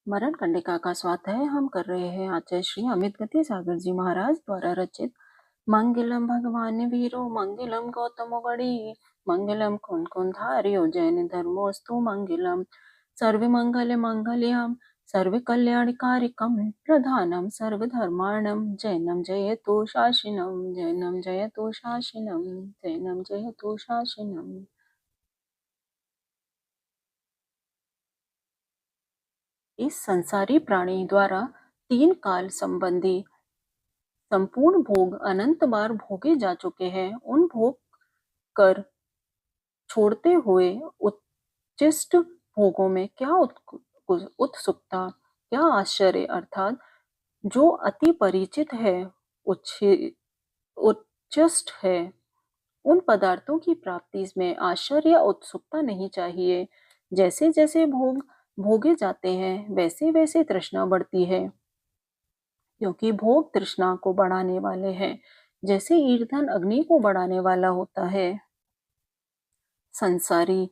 मरण कंडिका का स्वाध्याय हम कर रहे हैं। आचार्य श्री अमित गति सागर जी महाराज द्वारा रचित मंगलम भगवान वीरो मंगलम गौतम गणी मंगलम कुन कुन धारियो जैन धर्मोस्तु मंगलम सर्व मंगल मंगल्यम सर्व कल्याणकारिकम प्रधानम सर्वधर्माणम जैनम जयतु शासिनम जैनम जयतु शासिनम जैनम जयतु शासिनम। इस संसारी प्राणी द्वारा तीन काल संबंधी संपूर्ण भोग अनंत बार भोगे जा चुके हैं। उन भोग कर छोड़ते हुए उच्चिष्ट भोगों में क्या उत्सुकता, क्या आश्चर्य, अर्थात जो अति परिचित है, उच्चिष्ट है, उन पदार्थों की प्राप्ति में आश्चर्य या उत्सुकता नहीं चाहिए। जैसे जैसे भोग भोगे जाते हैं वैसे वैसे तृष्णा बढ़ती है, क्योंकि भोग तृष्णा को बढ़ाने वाले हैं, जैसे ईंधन अग्नि को बढ़ाने वाला होता है। संसारी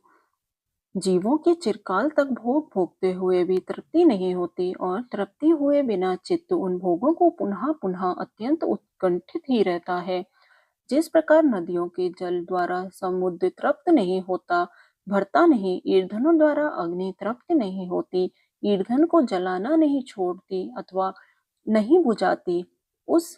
जीवों के चिरकाल तक भोग भोगते हुए भी तृप्ति नहीं होती और तृप्ति हुए बिना चित्त उन भोगों को पुनः पुनः अत्यंत उत्कंठित ही रहता है। जिस प्रकार नदियों के जल द्वारा समुद्र तृप्त नहीं होता, भरता नहीं, ईंधनों द्वारा अग्नि तृप्त नहीं होती, ईंधन को जलाना नहीं छोड़ती अथवा नहीं बुझाती, उस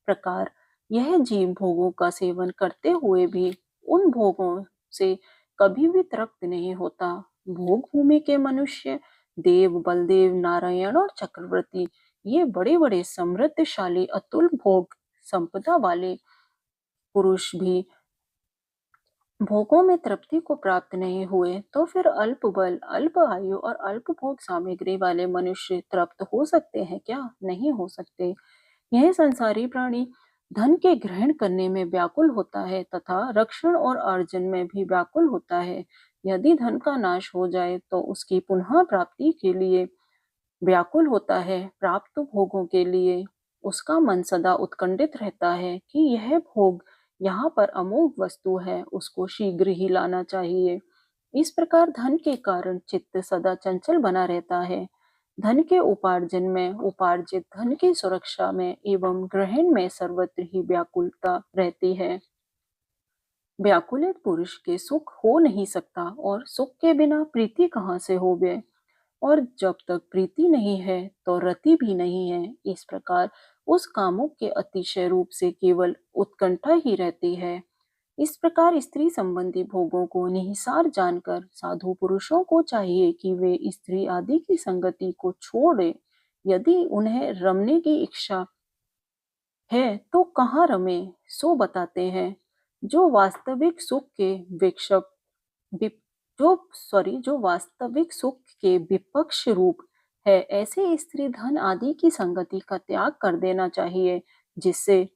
प्रकार यह जीव भोगों का सेवन करते हुए भी उन भोगों से कभी भी तृप्त नहीं होता। भोग भूमि के मनुष्य, देव, बलदेव, नारायण और चक्रवर्ती, ये बड़े बड़े समृद्धशाली अतुल भोग संपदा वाले पुरुष भी भोगों में तृप्ति को प्राप्त नहीं हुए, तो फिर अल्प बल, अल्प आयु और अल्प भोग सामग्री वाले मनुष्य तृप्त हो सकते हैं क्या? नहीं हो सकते। यह संसारी प्राणी धन के ग्रहण करने में व्याकुल होता है तथा रक्षण और अर्जन में भी व्याकुल होता है। यदि धन का नाश हो जाए तो उसकी पुनः प्राप्ति के लिए व्याकुल होता है। प्राप्त भोगों के लिए उसका मन सदा उत्कंठित रहता है कि यह भोग यहाँ पर अमोघ वस्तु है, उसको शीघ्र ही लाना चाहिए। इस प्रकार धन के कारण चित्त सदा चंचल बना रहता है। धन के उपार्जन में, उपार्जित धन की सुरक्षा में एवं ग्रहण में सर्वत्र ही व्याकुलता रहती है। व्याकुलित पुरुष के सुख हो नहीं सकता और सुख के बिना प्रीति कहाँ से होवे, और जब तक प्रीति नहीं है तो रति भी नहीं है। इस प्रकार उस कामुक के अतिशय रूप से केवल उत्कंठा ही रहती है। इस प्रकार स्त्री संबंधी भोगों को निहिसार जानकर साधु पुरुषों को चाहिए कि वे स्त्री आदि की संगति को छोड़े। यदि उन्हें रमने की इच्छा है तो कहाँ रमे, सो बताते हैं। जो वास्तविक सुख के विक्षप विप- जो वास्तविक सुख के विपक्ष रूप है, ऐसे स्त्री धन आदि की संगति का त्याग कर देना चाहिए, जिससे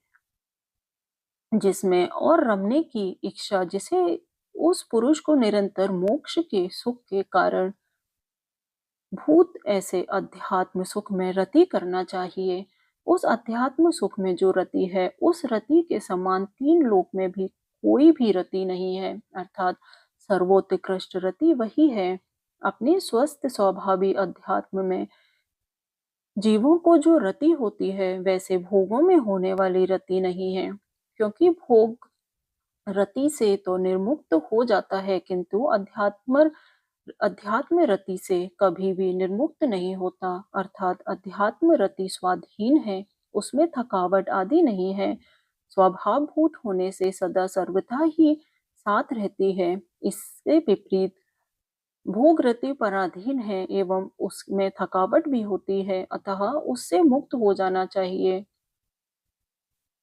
जिसमें और रमने की इच्छा, जिसे उस पुरुष को निरंतर मोक्ष के सुख के कारण भूत, ऐसे अध्यात्म सुख में रति करना चाहिए। उस अध्यात्म सुख में जो रति है, उस रति के समान तीन लोक में भी कोई भी रति नहीं है, अर्थात सर्वोत्कृष्ट रति वही है। अपने स्वस्थ स्वभावी अध्यात्म में जीवों को जो रति होती है, वैसे भोगों में होने वाली रति नहीं है, क्योंकि भोग रति से तो निर्मुक्त हो जाता है, किंतु अध्यात्म रति से कभी भी निर्मुक्त नहीं होता। अर्थात अध्यात्म रति स्वाधीन है, उसमें थकावट आदि नहीं है, स्वभावभूत होने से सदा सर्वथा ही साथ रहती है। इससे विपरीत भोग रति पराधीन है एवं उसमें थकावट भी होती है, अतः उससे मुक्त हो जाना चाहिए।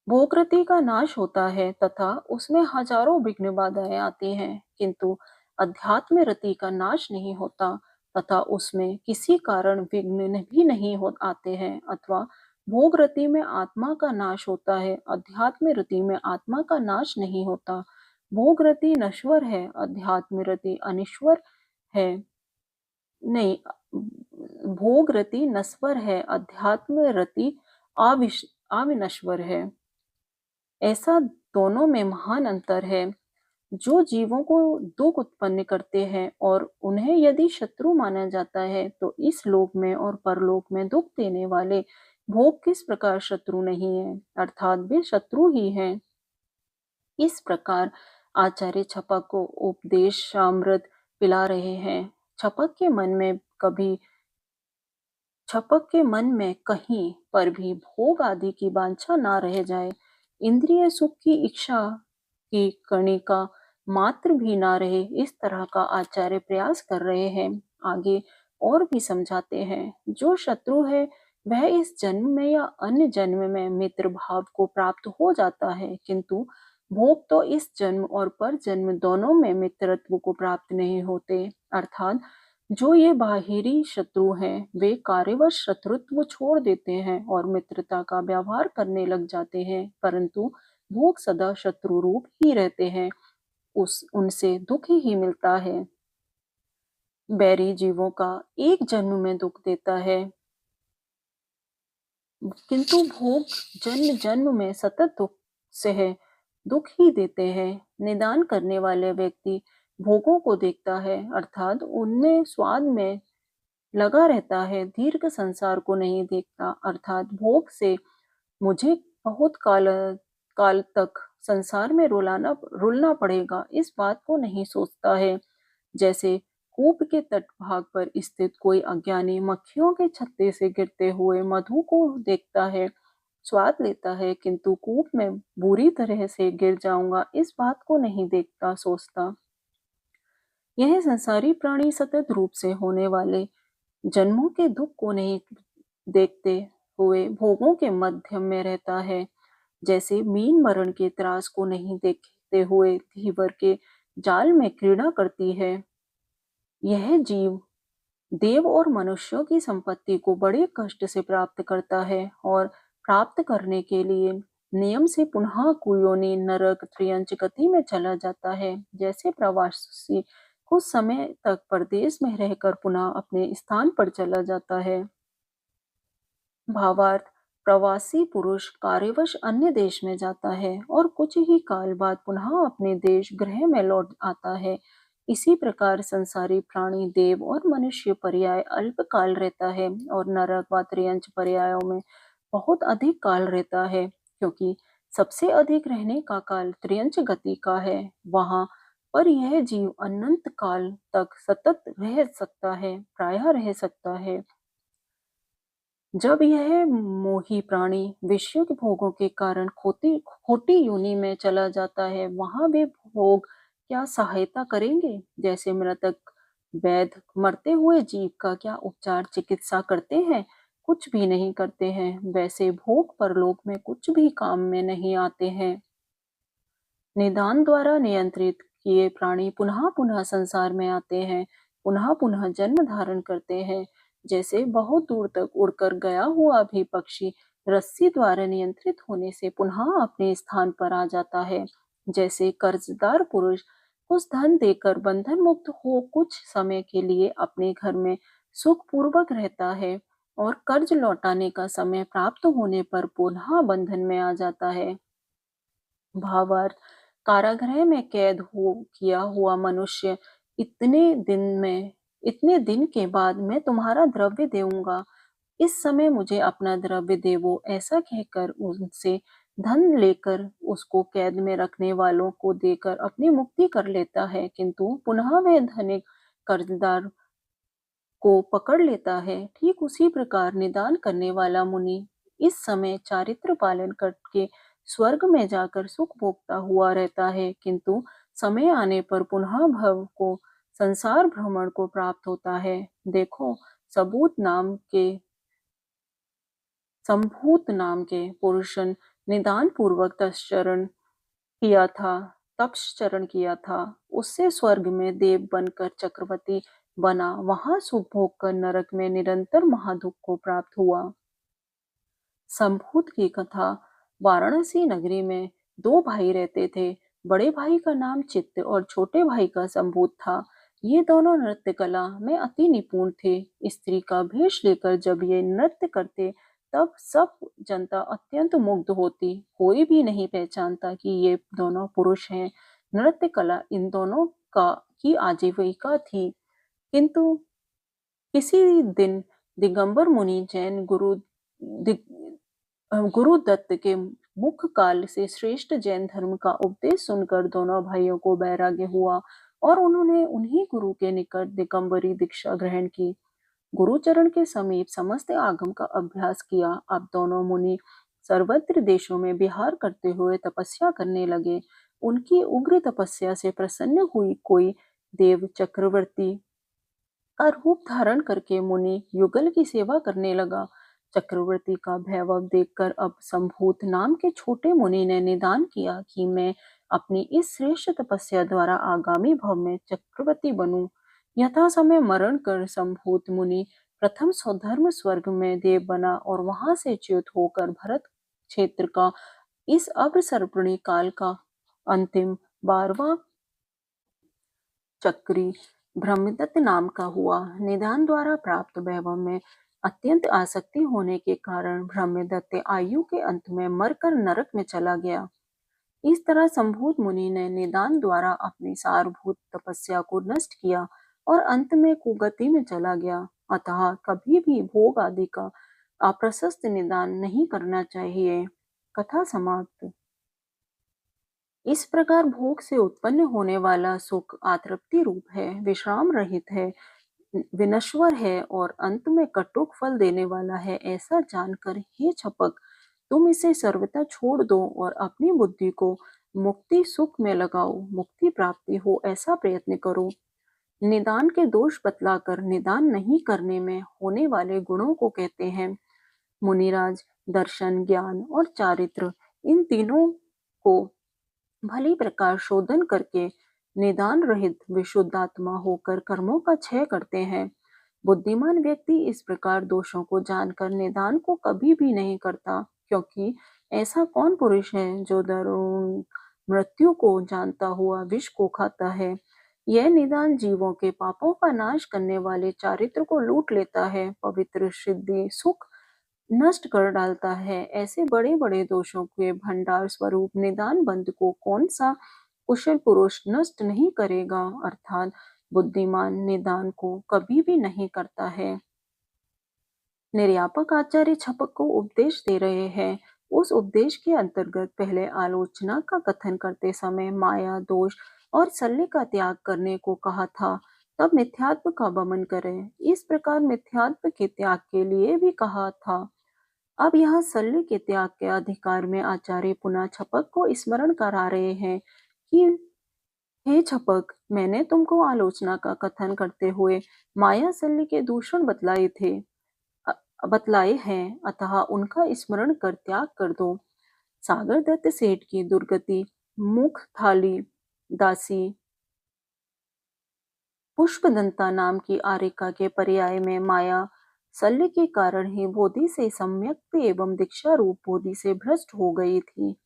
भोगरति का नाश होता है तथा उसमें हजारों विघ्न बाधाएं आती हैं, किंतु अध्यात्म रति का नाश नहीं होता तथा उसमें किसी कारण विघ्न भी नहीं हो आते हैं। अथवा भोग रति में आत्मा का नाश होता है, अध्यात्म रति में आत्मा का नाश नहीं होता। भोग रति नश्वर है, अध्यात्म रति अनिश्वर है। नहीं, भोग रति नश्वर है, अध्यात्म रति अविनश्वर है। ऐसा दोनों में महान अंतर है। जो जीवों को दुख उत्पन्न करते हैं और उन्हें यदि शत्रु माना जाता है, तो इस लोक में और परलोक में दुख देने वाले भोग किस प्रकार शत्रु नहीं है, अर्थात वे शत्रु ही हैं। इस प्रकार आचार्य छपक को उपदेशामृत पिला रहे हैं। छपक के मन में कभी छपक के मन में कहीं पर भी भोग आदि की वांछा ना रह जाए, इंद्रिय सुख की इच्छा की कणिका मात्र भी ना रहे, इस तरह का आचार्य प्रयास कर रहे हैं। आगे और भी समझाते हैं, जो शत्रु है वह इस जन्म में या अन्य जन्म में मित्र भाव को प्राप्त हो जाता है, किंतु भोग तो इस जन्म और पर जन्म दोनों में मित्रत्व को प्राप्त नहीं होते। अर्थात जो ये बाहिरी शत्रु हैं, वे कार्यवश शत्रुत्व छोड़ देते हैं और मित्रता का व्यवहार करने लग जाते हैं, परंतु भोग सदा शत्रु रूप ही रहते हैं, उनसे दुख ही मिलता है। बैरी जीवों का एक जन्म में दुख देता है, किंतु भोग जन्म जन्म में सतत दुख ही देते हैं। निदान करने वाले व्यक्ति भोगों को देखता है, अर्थात उनमें स्वाद में लगा रहता है, दीर्घ संसार को नहीं देखता, अर्थात भोग से मुझे बहुत काल तक संसार में रुलना पड़ेगा, इस बात को नहीं सोचता है। जैसे कूप के तट भाग पर स्थित कोई अज्ञानी मक्खियों के छत्ते से गिरते हुए मधु को देखता है, स्वाद लेता है, किंतु कूप में बुरी तरह से गिर जाऊंगा, इस बात को नहीं देखता सोचता। यह संसारी प्राणी सतत रूप से होने वाले जन्मों के दुख को नहीं देखते हुए भोगों के मध्यम में रहता है। जैसे मीन मरण के त्रास को नहीं देखते हुए धीवर के जाल में क्रीड़ा करती है। यह जीव देव और मनुष्यों की संपत्ति को बड़े कष्ट से प्राप्त करता है और प्राप्त करने के लिए नियम से पुनः कुयोनि नरक त्रियंच गति में चला जाता है। जैसे प्रवासी कुछ समय तक परदेश में रहकर पुनः अपने स्थान पर चला जाता है। भावार्थ, प्रवासी पुरुष कार्यवश अन्य देश में जाता है और कुछ ही काल बाद पुनः अपने देश गृह में लौट आता है। इसी प्रकार संसारी प्राणी देव और मनुष्य पर्याय अल्प काल रहता है और नरक व त्रियंच पर्यायों में बहुत अधिक काल रहता है, क्योंकि सबसे अधिक रहने का काल त्रियंच गति का है। वहां पर यह जीव अनंत काल तक सतत रह सकता है, प्रायः रह सकता है। जब यह मोही प्राणी विषयों के भोगों के कारण खोटी योनि में चला जाता है, वहां वे भोग क्या सहायता करेंगे? जैसे मृतक वैद्य मरते हुए जीव का क्या उपचार चिकित्सा करते हैं? कुछ भी नहीं करते हैं, वैसे भोग परलोक में कुछ भी काम में नहीं आते हैं। निदान द्वारा नियंत्रित किए प्राणी पुनः पुनः संसार में आते हैं, पुनः पुनः जन्म धारण करते हैं। जैसे बहुत दूर तक उड़कर गया हुआ भी पक्षी रस्सी द्वारा नियंत्रित होने से पुनः अपने स्थान पर आ जाता है। जैसे कर्जदार पुरुष कुछ धन देकर बंधन मुक्त हो कुछ समय के लिए अपने घर में सुखपूर्वक रहता है और कर्ज लौटाने का समय प्राप्त होने पर पुनः बंधन में आ जाता है। भावार्थ, कारागृह में कैद हो किया हुआ मनुष्य इतने दिन के बाद मैं तुम्हारा द्रव्य देऊंगा, इस समय मुझे अपना द्रव्य देवो, ऐसा कहकर उनसे धन लेकर उसको कैद में रखने वालों को देकर अपनी मुक्ति कर लेता है, किंतु पुनः वह धनिक कर्जदार को पकड़ लेता है। ठीक उसी प्रकार निदान करने वाला मुनि इस समय चारित्र पालन करके स्वर्ग में जाकर सुख भोगता हुआ रहता है, किंतु समय आने पर पुनः भव को संसार भ्रमण को प्राप्त होता है। देखो, संभूत नाम के पुरुष निदान पूर्वक तपश्चरण किया था। उससे स्वर्ग में देव बनकर चक्रवर्ती बना, वहां सुख भोग कर नरक में निरंतर महादुख को प्राप्त हुआ। संभूत की कथा। वाराणसी नगरी में दो भाई रहते थे। बड़े भाई का नाम चित्त और छोटे भाई का संभूत था। ये दोनों नृत्य कला में अति निपुण थे। स्त्री का भेष लेकर जब ये नृत्य करते, तब सब जनता अत्यंत मुग्ध होती। कोई भी नहीं पहचानता कि ये दोनों पुरुष हैं। नृत्य कला इन दोनों का की आजीविका थी। किंतु किसी दिन दिगंबर मुनि जैन गुरुदत्त के मुख काल से श्रेष्ठ जैन धर्म का उपदेश सुनकर दोनों भाइयों को वैराग्य हुआ और उन्होंने उन्हीं गुरु के निकट दिगंबरी दीक्षा ग्रहण की। गुरुचरण के समीप समस्त आगम का अभ्यास किया। अब दोनों मुनि सर्वत्र देशों में विहार करते हुए तपस्या करने लगे। उनकी उग्र तपस्या से प्रसन्न हुई कोई देव चक्रवर्ती का रूप धारण करके मुनि युगल की सेवा करने लगा। चक्रवर्ती का वैभव देखकर अब संभूत नाम के छोटे मुनि ने निदान किया कि मैं अपनी इस श्रेष्ठ तपस्या द्वारा आगामी भव में चक्रवर्ती बनूं। यथा समय मरण कर संभूत मुनि प्रथम स्वधर्म स्वर्ग में देव बना और वहां से च्युत होकर भरत क्षेत्र का इस अवसर्पिणी काल का अंतिम 12वां चक्री ब्रह्मदत्त नाम का हुआ। निदान द्वारा प्राप्त वैभव में अत्यंत आसक्ति होने के कारण ब्रह्मदत्त आयु के अंत में मरकर नरक में चला गया। इस तरह संभूत मुनि ने निदान द्वारा अपनी सारभूत तपस्या को नष्ट किया और अंत में कुगति में चला गया। अतः कभी भी भोग आदि का अप्रशस्त निदान नहीं करना चाहिए। कथा समाप्त। इस प्रकार भोग से उत्पन्न होने वाला सुख अतृप्ति रूप है, विश्राम रहित है, विनश्वर है और अंत में कटुक फल देने वाला है। ऐसा जानकर हे छपक, तुम इसे सर्वथा छोड़ दो और अपनी बुद्धि को मुक्ति सुख में लगाओ। मुक्ति प्राप्ति हो ऐसा प्रयत्न करो। निदान के दोष बतलाकर निदान नहीं करने में होने वाले गुणों को कहते हैं। मुनिराज, दर्शन, ज्ञान और चारित्र इन तीनों को भली प्रकार शोधन करके निदान रहित विशुद्ध आत्मा होकर कर्मों का क्षय करते हैं। बुद्धिमान व्यक्ति इस प्रकार दोषों को जानकर निदान को कभी भी नहीं करता, क्योंकि ऐसा कौन पुरुष है जो दारुण मृत्यु को जानता हुआ विष को खाता है। यह निदान जीवों के पापों का नाश करने वाले चारित्र को लूट लेता है, पवित्र सिद्धि सुख नष्ट कर डालता है। ऐसे बड़े बड़े दोषों के भंडार स्वरूप निदान बंध को कौन सा कुशल पुरुष नष्ट नहीं करेगा, अर्थात बुद्धिमान निदान को कभी भी नहीं करता है। निर्यापक आचार्य छपक को उपदेश दे रहे हैं। उस उपदेश के अंतर्गत पहले आलोचना का कथन करते समय माया, दोष और शल्य का त्याग करने को कहा था, तब मिथ्यात्व का दमन करें। इस प्रकार मिथ्यात्व के त्याग के लिए भी कहा था। अब यहाँ शल्य के त्याग के अधिकार में आचार्य पुनः छपक को स्मरण करा रहे हैं कि हे छपक, मैंने तुमको आलोचना का कथन करते हुए माया शल्य के दूषण बतलाए हैं, अतः उनका स्मरण कर त्याग कर दो। सागर दत्त सेठ की दुर्गति मुख थाली दासी पुष्पदंता नाम की आरिका के पर्याय में माया शल्य के कारण ही बोधि से सम्यक्त एवं दीक्षा रूप बोधि से भ्रष्ट हो गई थी।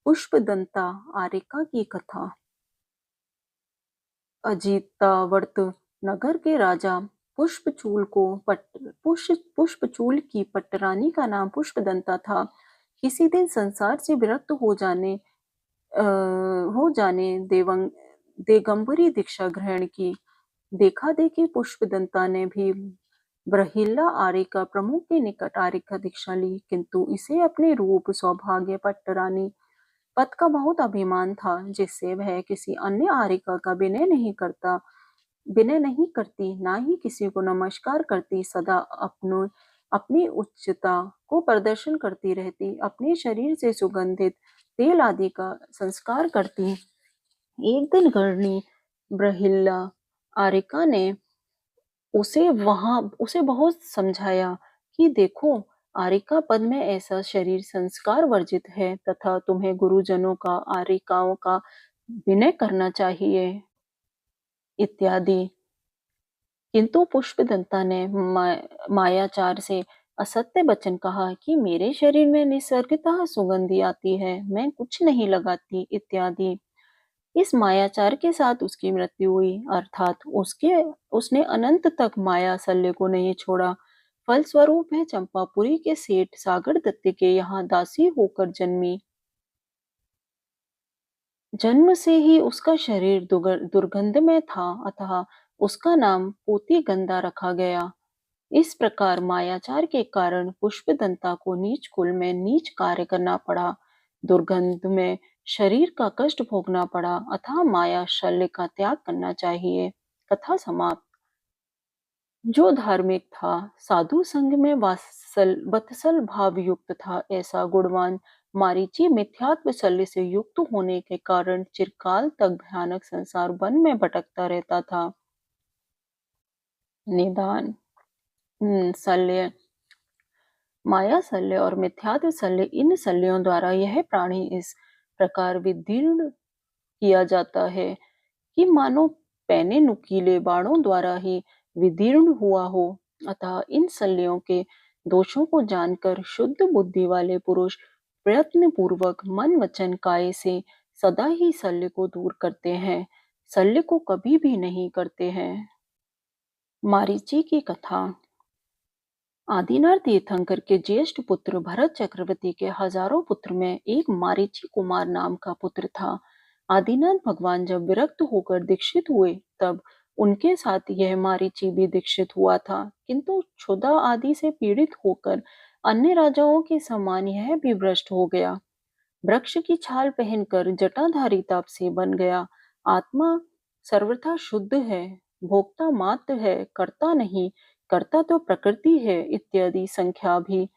पुष्पदंता आरिका की कथा। अजीतावर्त नगर के राजा पुष्पचूल की पट्टरानी का नाम पुष्पदंता था। किसी दिन संसार से विरक्त हो जाने देगंबरी दीक्षा ग्रहण की। देखा देखी पुष्पदंता ने भी ब्रहिल्ला आरिका प्रमुख के निकट आरिका दीक्षा ली, किंतु इसे अपने रूप, सौभाग्य, पट्टरानी पद का बहुत अभिमान था, जिससे वह किसी अन्य आरिका का विनय नहीं करती, ना ही किसी को नमस्कार करती, सदा अपनी उच्चता को प्रदर्शन करती रहती, अपने शरीर से सुगंधित तेल आदि का संस्कार करती। एक दिन गृहिणी ब्रहिल्ला आरिका ने उसे बहुत समझाया कि देखो, आरिका पद में ऐसा शरीर संस्कार वर्जित है तथा तुम्हें गुरुजनों का, आरिकाओं का विनय करना चाहिए इत्यादि। किंतु पुष्पदंता ने मायाचार से असत्य वचन कहा कि मेरे शरीर में निसर्गतः सुगंधी आती है, मैं कुछ नहीं लगाती इत्यादि। इस मायाचार के साथ उसकी मृत्यु हुई, अर्थात उसने अनंत तक माया शल्य को नहीं छोड़ा। फलस्वरूप वह चंपापुरी के सेठ सागर दत्त के यहाँ दासी होकर जन्मी। जन्म से ही उसका शरीर दुर्गंधमय था, अतः उसका नाम पूतिगंधा रखा गया। इस प्रकार मायाचार के कारण पुष्पदंता को नीच कुल में नीच कार्य करना पड़ा, दुर्गंध में शरीर का कष्ट भोगना पड़ा, अतः माया शल्य का त्याग करना चाहिए। कथा समाप्त। जो धार्मिक था, साधु संग में वत्सल भाव युक्त था, ऐसा गुणवान मारीची मिथ्यात्व शल्य से युक्त होने के कारण चिरकाल तक भयानक संसार वन में भटकता रहता था। निदान शल्य, माया शल्य और मिथ्यात्व शल्य, इन शल्यों द्वारा यह प्राणी इस प्रकार विदीर्ण किया जाता है कि मानो पैने नुकीले बाणों द्वारा ही विदीर्ण हुआ हो। अतः इन शल्यों के दोषों को जानकर शुद्ध बुद्धि वाले पुरुष प्रयत्न पूर्वक मन वचन काया से सदा ही शल्य को दूर करते हैं, शल्य को कभी भी नहीं करते हैं। मारीची की कथा। आदिनाथ तीर्थंकर के ज्येष्ठ पुत्र भरत चक्रवर्ती के हजारों पुत्र में एक मारीची कुमार नाम का पुत्र था। आदिनाथ भगवान जब विरक्त होकर दीक्षित हुए, तब उनके साथ यह मारीची भी दीक्षित हुआ था, किंतु क्षुधा आदि से पीड़ित होकर अन्य राजाओं के समान यह भी भ्रष्ट हो गया। वृक्ष की छाल पहनकर जटाधारी तापसी बन गया। आत्मा सर्वथा शुद्ध है, भोक्ता मात्र है, कर्ता नहीं, कर्ता तो प्रकृति है, इत्यादि संख्या भी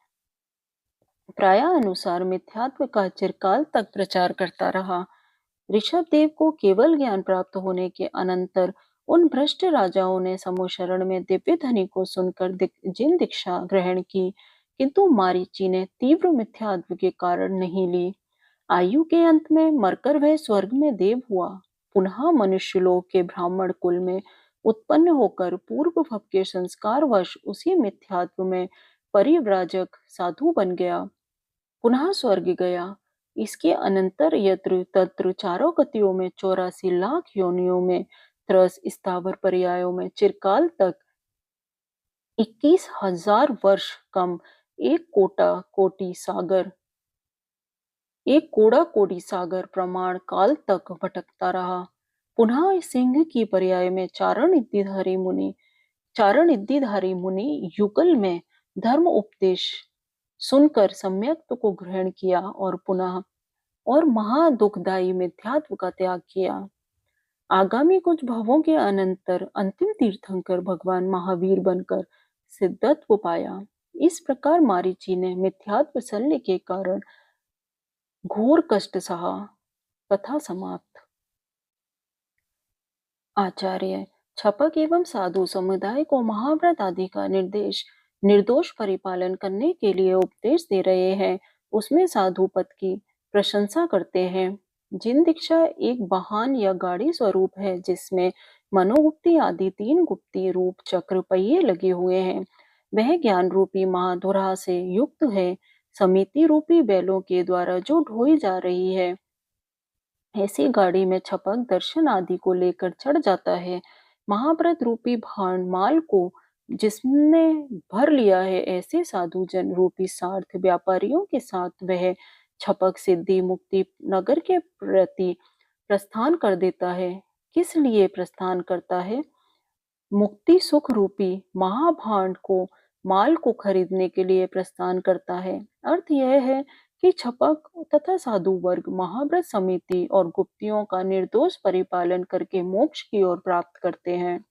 प्राय अनुसार मिथ्यात्व का चिरकाल तक प्रचार करता रहा। ऋषभ देव को केवल ज्ञान प्राप्त होने के अनंतर उन भ्रष्ट राजाओं ने समूह में दिव्य ध्वनि को सुनकर जिन दीक्षा ग्रहण की, किंतु मारीची ने तीव्र मिथ्यात्व के कारण नहीं ली। आयु के अंत में मरकर वह स्वर्ग में देव हुआ, पुनः मनुष्य लोक के ब्राह्मण कुल में उत्पन्न होकर पूर्व भव के संस्कार वश उसी मिथ्यात्व में परिव्राजक साधु बन गया, पुनः स्वर्ग गया। इसके अनंतर यत्र तत्र चारों गतियों में 84 लाख योनियों में त्रस स्थावर पर्यायों में चिरकाल तक 21,000 वर्ष कम एक कोड़ा कोटि सागर प्रमाण काल तक भटकता रहा। पुनः सिंह की पर्याय में चारण इद्धिधारी मुनि युगल में धर्म उपदेश सुनकर सम्यक को ग्रहण किया और पुनः और महादुखदायी मिथ्यात्व का त्याग किया। आगामी कुछ भवों के अनंतर अंतिम तीर्थंकर भगवान महावीर बनकर सिद्धत्व पाया। इस प्रकार मारीची ने मिथ्यात्व शल्य के कारण घोर कष्ट सहा। कथा समाप्त। आचार्य छपक एवं साधु समुदाय को महाव्रत आदि का निर्दोष परिपालन करने के लिए उपदेश दे रहे हैं, उसमें साधु पद की प्रशंसा करते हैं। जिन दीक्षा एक वाहन या गाड़ी स्वरूप है, जिसमें मनोगुप्ती आदि 3 गुप्ती रूप चक्र पहिए लगे हुए हैं, वह ज्ञान रूपी महाधुरा से युक्त है, समिति रूपी बैलों के द्वारा जो ढोई जा रही है। ऐसी गाड़ी में छपक दर्शन आदि को लेकर चढ़ जाता है। महाव्रत रूपी भांड माल को जिसने भर लिया है, ऐसे साधु जन रूपी सार्थ व्यापारियों के साथ वह छपक सिद्धि मुक्ति नगर के प्रति प्रस्थान कर देता है। किस लिए प्रस्थान करता है? मुक्ति सुख रूपी महाभांड को माल को खरीदने के लिए प्रस्थान करता है। अर्थ यह है कि छपक तथा साधु वर्ग महाव्रत समिति और गुप्तियों का निर्दोष परिपालन करके मोक्ष की ओर प्राप्त करते हैं।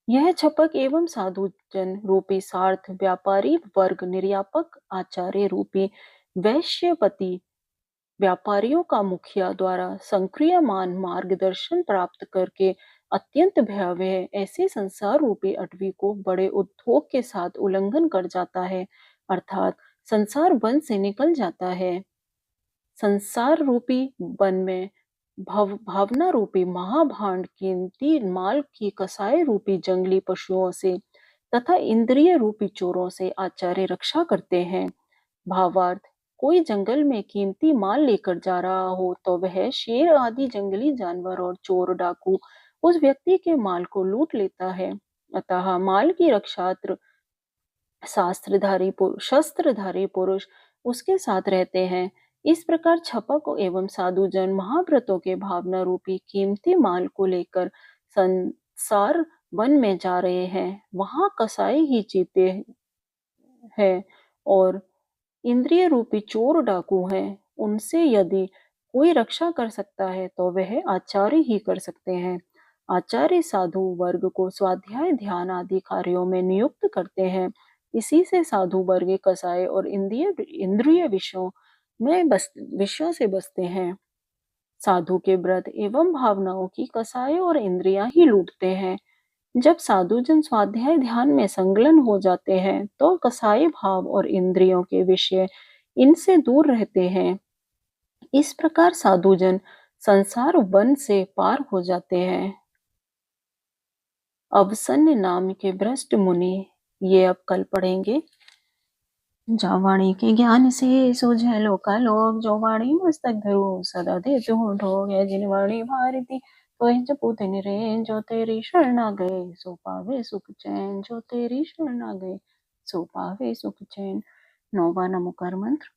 यह छपक एवं साधु जन रूपी सार्थ व्यापारी वर्ग निर्यापक आचार्य रूपी वैश्यपति व्यापारियों का मुखिया द्वारा संक्रियमान मार्गदर्शन प्राप्त करके अत्यंत भयावह ऐसे संसार रूपी अटवी को बड़े उद्योग के साथ उल्लंघन कर जाता है, अर्थात संसार वन से निकल जाता है। संसार रूपी वन में भावना रूपी महाभांड कीमती माल की कसाई रूपी जंगली पशुओं से तथा इंद्रिय रूपी चोरों से आचार्य रक्षा करते हैं। भावार्थ, कोई जंगल में कीमती माल लेकर जा रहा हो तो वह शेर आदि जंगली जानवर और चोर डाकू उस व्यक्ति के माल को लूट लेता है। अतः माल की रक्षात्र शस्त्रधारी पुरुष उसके साथ रहते हैं। इस प्रकार छपक एवं साधुजन महाव्रतों के भावना रूपी कीमती माल को लेकर संसार वन में जा रहे हैं। वहां कसाई ही जीते हैं और इंद्रिय रूपी चोर डाकू हैं। उनसे यदि कोई रक्षा कर सकता है तो वह आचार्य ही कर सकते हैं। आचार्य साधु वर्ग को स्वाध्याय ध्यान आदि कार्यों में नियुक्त करते हैं। इसी से साधु वर्ग कसाय और इंद्रिय इंद्रिय विषयों से बचते हैं। साधु के व्रत एवं भावनाओं की कसाय और इंद्रियां ही लूटते हैं। जब साधुजन स्वाध्याय ध्यान में संलग्न हो जाते हैं तो कसाई भाव और इंद्रियों के विषय इनसे दूर रहते हैं। इस प्रकार साधुजन संसार वन से पार हो जाते हैं। अवसन्य नाम के भ्रष्ट मुनि, ये अब कल पढ़ेंगे। जा वाणी के ज्ञान से सूझे लोकालोक, जो वाणी मस्तक धरो सदा दे तू ठोक। है जिन वाणी भारती तो जपू तिन रे, जो तेरी शरण आ गए सो पावे सुख चैन। जो तेरी शरण आ गए सो पावे सुख चैन। नौवा नमोकार मंत्र।